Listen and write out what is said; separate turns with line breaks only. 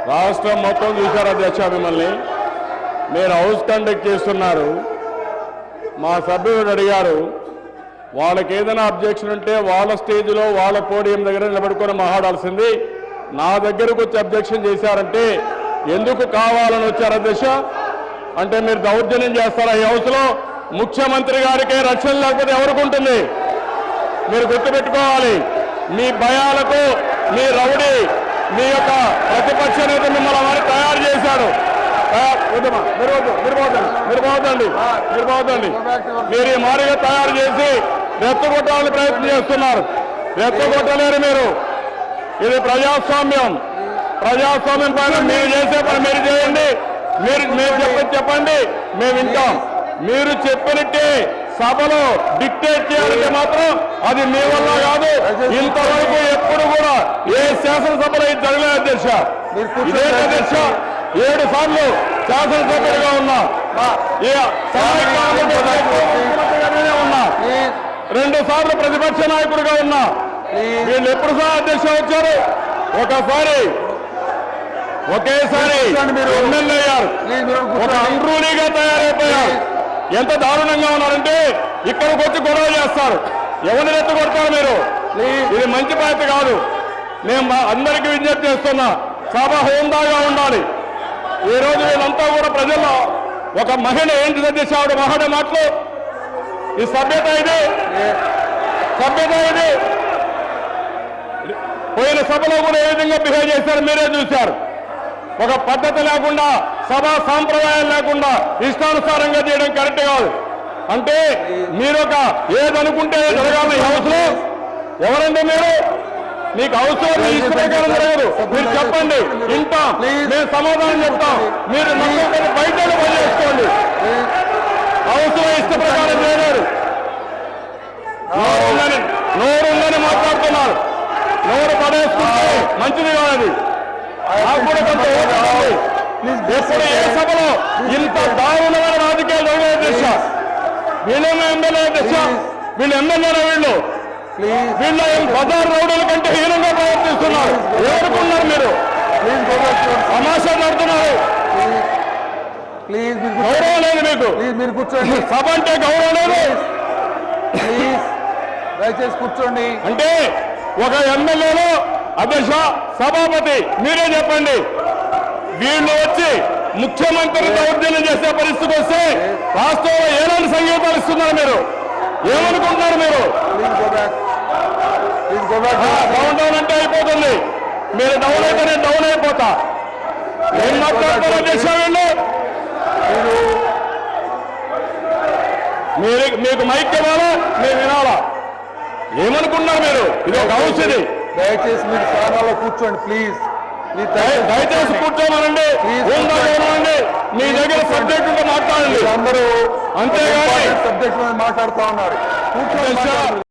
రాష్ట్రం మొత్తం చూశారు అధ్యక్ష, మిమ్మల్ని మీరు హౌస్ కండక్ట్ చేస్తున్నారు. మా సభ్యుడు అడిగారు, వాళ్ళకి ఏదైనా అబ్జెక్షన్ ఉంటే వాళ్ళ స్టేజ్లో వాళ్ళ పోడియం దగ్గర నిలబడుకొని మాట్లాడాల్సింది. నా దగ్గరకు వచ్చి అబ్జెక్షన్ చేశారంటే ఎందుకు కావాలని వచ్చారు అధ్యక్ష? అంటే మీరు దౌర్జన్యం చేస్తారా? ఈ హౌస్లో ముఖ్యమంత్రి గారికే రక్షణ లేకపోతే ఎవరికి ఉంటుంది? మీరు గుర్తుపెట్టుకోవాలి. మీ భయాలకు మీ రౌడీ మీ యొక్క ప్రతిపక్ష నేత మిమ్మల్ని వారి తయారు చేశాడు. మీరు పోతండి. మీరు ఈ మారిగా తయారు చేసి రెచ్చగొట్టాలని ప్రయత్నం చేస్తున్నారు. రెచ్చగొట్టలేరు మీరు. ఇది ప్రజాస్వామ్యం. ప్రజాస్వామ్యం పైన మీరు చేసే పని మీరు చేయండి. మీరు చెప్పండి, మేము వింటాం. మీరు చెప్పినట్టే సభలో డిక్టేట్ చేయాలంటే మాత్రం అది మీ వల్ల కాదు. ఇంతవరకు ఎప్పుడు కూడా ఏ శాసనసభలో ఇది జరగలేదు అధ్యక్ష. ఇదే అధ్యక్ష 7 సార్లు శాసనసభ్యుడిగా ఉన్నా, ఉన్నా, 2 సార్లు ప్రతిపక్ష నాయకుడిగా ఉన్నా. వీళ్ళు ఎప్పుడు సార్ అధ్యక్ష వచ్చారు? ఒకేసారి ఎమ్మెల్యే అయ్యారు, ఒక అండ్రూలీగా తయారైపోయారు. ఎంత దారుణంగా ఉన్నారంటే ఇక్కడికి వచ్చి గొడవ చేస్తారు. ఎవరిని రెచ్చగొడతారు మీరు? ఇది మంచి పద్ధతి కాదు. నేను అందరికీ విజ్ఞప్తి చేస్తున్నా, సభ హోందాగా ఉండాలి. ఈ రోజు వీళ్ళంతా కూడా ప్రజల్లో ఒక మహిళ ఏంటి అధ్యక్ష ఆవిడ మహిళ మాటలు, ఈ సభ్యత ఇది. పోయిన సభలో కూడా ఏ విధంగా బిహేవ్ చేశారు మీరే చూశారు. ఒక పద్ధతి లేకుండా, సభా సాంప్రదాయాలు లేకుండా ఇష్టానుసారంగా చేయడం కరెక్ట్ కాదు. అంటే మీరు ఏదనుకుంటే జరగాలి హౌస్ లో. ఎవరండి మీరు? మీకు హౌస్ లో ఇష్ట ప్రకారం జరగదు. మీరు చెప్పండి, వింటాం, మేము సమాధానం చెప్తాం. మీరు నమ్మకం బయట పని చేసుకోండి. హౌస్ లో ఇష్ట ప్రకారం చేయలేరు. నోరు ఉందని మాట్లాడుతున్నారు. నోరు పడేసుకుంటే మంచిది కాదు. నాకు కూడా కొంత ఓటుంది. ఎప్పుడు ఏ సభలో ఇంత దారుణమైన రాజకీయాలు జరగలేదు దిశ. వీళ్ళేమో ఎమ్మెల్యే దిశ, వీళ్ళు ఎమ్మెల్యేనా? వీళ్ళు బజార్ రౌడీల కంటే హీనంగా ప్రవర్తిస్తున్నారు. ఎవరుకున్నారు మీరు? తమాషా నడుతున్నారు. గౌరవం లేదు మీకు.
మీరు కూర్చోండి.
సభ అంటే గౌరవం లేదు.
దయచేసి కూర్చోండి.
అంటే ఒక ఎమ్మెల్యేలో అధ్యక్ష సభాపతి మీరే చెప్పండి. వీళ్ళు వచ్చి ముఖ్యమంత్రి దౌర్జన్యం చేసే పరిస్థితి వస్తే రాష్ట్రంలో ఏలాంటి సంగీతాలు ఇస్తున్నారు? మీరు ఏమనుకుంటున్నారు? మీరు డౌన్ డౌన్ అంటే అయిపోతుంది. మీరు డౌన్ అయితే నేను డౌన్ అయిపోతా. ఏం మాట్లాడతారు అధ్యక్ష? వీళ్ళు మీకు మైక్ ఇవ్వాలా, మీరు వినాలా? ఏమనుకున్నారు మీరు? ఇది ఒక హౌస్. ఇది
దయచేసి మీరు స్థానాల్లో కూర్చోండి ప్లీజ్.
దయచేసి కూర్చోమనండి. మీ దగ్గర సబ్జెక్ట్ ఉంటే మాట్లాడండి.
అందరూ
అంతేగాని
సబ్జెక్ట్ మీద మాట్లాడుతూ ఉన్నారు. కూర్చోండి.